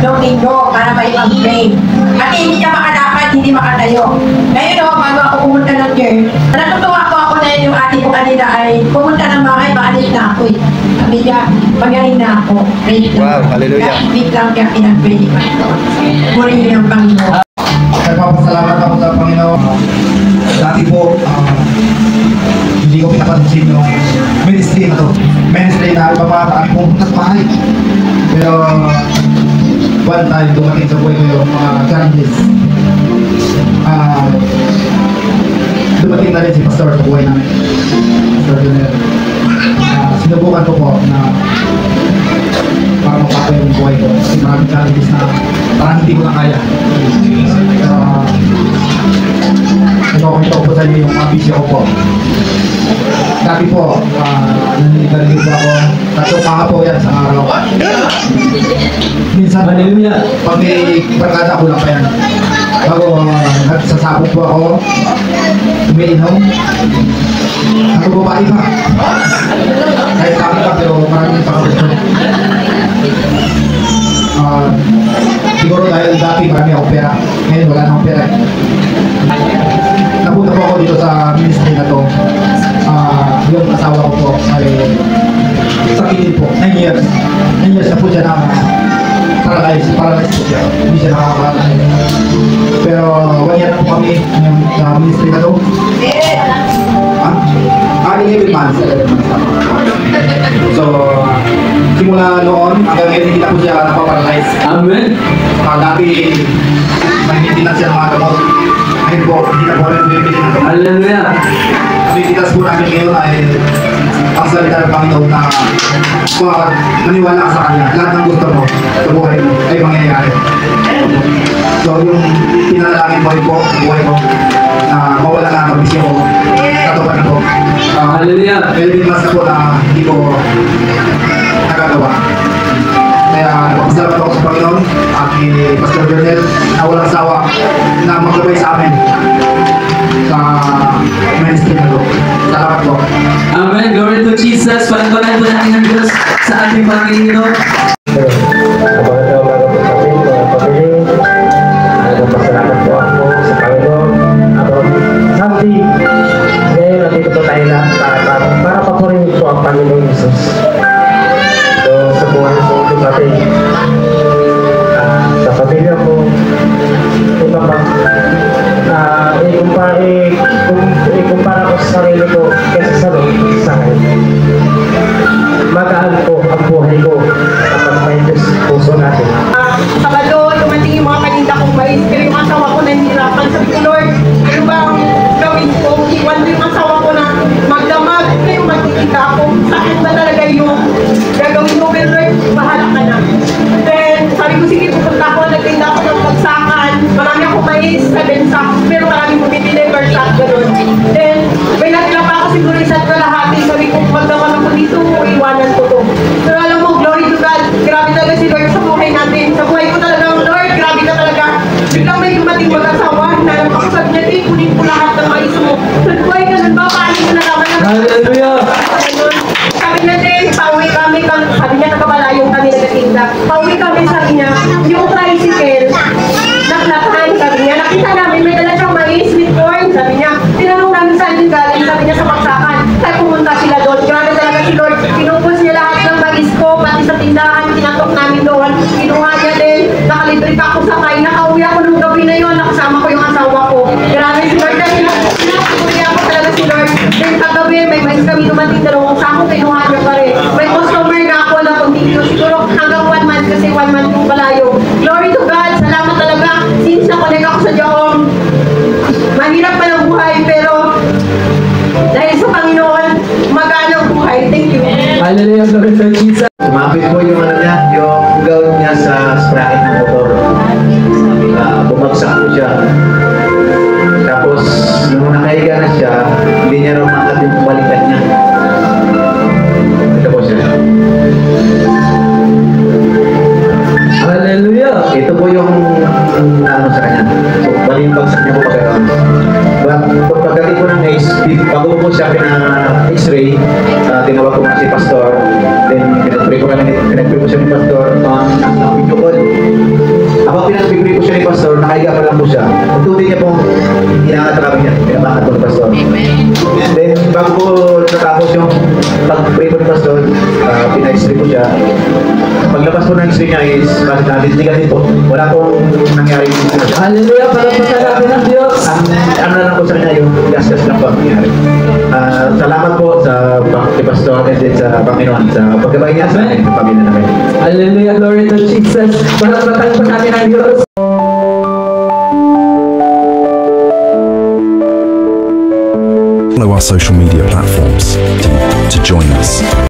tatlong linggo para may mag-pray. At hindi niya makalakad, hindi makatayo. Ngayon o, bago ako pumunta ng church, natutuwa ko ako na yung ate ko kanina ay pumunta ng bahay, maalis na ako eh. Sabi niya, magaling na ako. Wow, hallelujah. Kaya hindi lang kaya pinag-pray ni Pastor. Purihin ang Panginoon. Nagpapasalamat ako sa Panginoon. Dati po, hindi ko pinapansin yung ministry na to. Ministry na ipapataan po sa bahay. Pero one time dumating sa buhay ko yung mga challenges. Dumating na rin si Pastor sa buhay namin. Pastor Junel. Sinubukan ko po na para mapapay yung buhay ko. Kasi maraming challenges na parang hindi ko na kaya. Ito po sa inyo yung mga bisyo ko po. Dati po, naninigarilyo po ako. Tatlong panga po yan sa araw. Minsan, pag may barkada ko lang pa yan. Bago nagsasabog po ako, umiinom. Ako babae pa. Kahit kami pa, pero maraming pangalaman. Siguro dahil dati marami akong pera. Ngayon wala na akong pera. Napunta po ako dito sa ministry na to. Yung asawa ko po ay sakitin po. 9 years. 9 years na po siya na paralyzed po siya. Hindi siya nakakakain. Pero 1 year na po kami sa ministry na to. 11 months. So, simula noon, hanggang ngayon hindi na po siya napaparalyzed. Amen. Dati, may na siya ng mga gamot. Ngayon po, hindi na po rin bibili ng gamot. Hallelujah. Pinipitas po namin ngayon ay ang salita ng Panginoon na maniwala ka sa Kanya. Lahat ng gusto mo sa buhay mo ay mangyayari. So, yung pinanalangin mo rin po sa buhay mo na mawala na ang bisyo ko. Katupad na po. Hallelujah. 11 months na po na hindi ko nagagawa. Kaya napapasalamat ako sa Panginoon at ni Pastor Junel na walang sawa na maglabay sa amin sa ministry na to. Salamat po. Amen. Glory to Jesus. Palangpalan po natin ang Diyos sa ating Panginoon. Magandang umaga po sa ating mga pamilya. Nagpapasalamat po ako sa Panginoon. Sunday, ngayon nandito po tayo lahat para papurihin po ang Panginoon Jesus. So, sa buhay po ito natin, sa pamilya ko, ito naman, ikumpara ko sa sarili ko kaysa sa akin. Magaan po ang buhay ko kapag may Diyos puso natin. Sabado, dumating yung mga paninda kong mais. Pero yung asawa ko nahihirapan. Sabi ko, Lord, ano ba ang gawin ko? Iwan ko yung asawa ko na magdamag. Ano yung magkikita ako? Sakit ba talaga yung gagawin mo? Pero Lord, bahala ka na. Then, sabi ko, sige, pupunta ako. Nagtinda ako ng pagsakan. Marami akong mais, 7 sacks. Pero marami ko bibili per sack, gano'n. Then, may natila pa ako siguro isa't kalahati. Sabi ko, magdaman ako dito, iwanan ko to. Pero alam mo, glory to God. Grabe talaga si Lord sa buhay natin. Sa buhay ko talaga, Lord, grabe ka talaga. Biglang may dumating mag-asawa na napakasad niya, kunin ko lahat ng mais mo. Sa buhay ka nun ba, paano ko nalaman na? Hallelujah. Sabi niya din, pauwi kami, sabi niya nakabalayong kami nagatinda. Pauwi kami, sabi niya, yung tricycle, naklatahan, sabi niya, nakita namin may dala siyang mais with corn, sabi niya, tinanong namin saan yung galing, sabi niya sa Baksakan. Kaya pumunta sila doon. Grabe talaga si Lord. Pinupos niya lahat ng mais ko, pati sa tindahan, tinatok namin doon. Kinuha niya din, nakalibre pa ako sakay, nakauwi ako nung gabi na yun, nakasama ko yung asawa ko. Grabe si Lord, kasi nakauwi ako talaga si Lord. Then kagabi, may mais kami dumating, dalawang sako, kinuha niya pa rin. May customer na ako na continue, siguro hanggang 1 month, kasi 1 month yung palayo. Glory to God, salamat talaga. Since na-connect ako sa Diyos, mahirap pa ng buhay, pero dahil sa Panginoon, magaan ang buhay. Thank you. Hallelujah. Glory to Jesus. Sumapit po yung yung gown niya sa sprocket ng motor. Bumagsak po siya. Tapos, nung nakahiga na siya, hindi niya raw makat yung balikan niya. Ito po siya. Hallelujah. Ito po yung ano sa kanya. So, bali yung bagsak niya po pagkakaroon. Pagdating ko ng bago po siya pina-x-ray, tinawag ko na si Pastor. Then, pinag-pray ko siya ni Pastor on video call. Pastor, nakahiga pa lang po siya. Unti niya pong inaangat na kami niya. Pinabangat po ni Pastor. Then, bago po natapos yung pag-pray po ni Pastor, pina-x-ray po siya. Paglabas po ng x-ray niya is, natindigan din po. Wala pong nangyari. Hallelujah, palagpasan natin ng Diyos. Ano na lang po sa kanya, yung gas-gas lang po ang nangyari. Salamat po sa kay Pastor and then sa Panginoon sa pagkabay niya sa ating pamilya namin. Hallelujah, glory to Jesus. Palagpasan po natin ng Diyos. Follow our social media platforms to join us.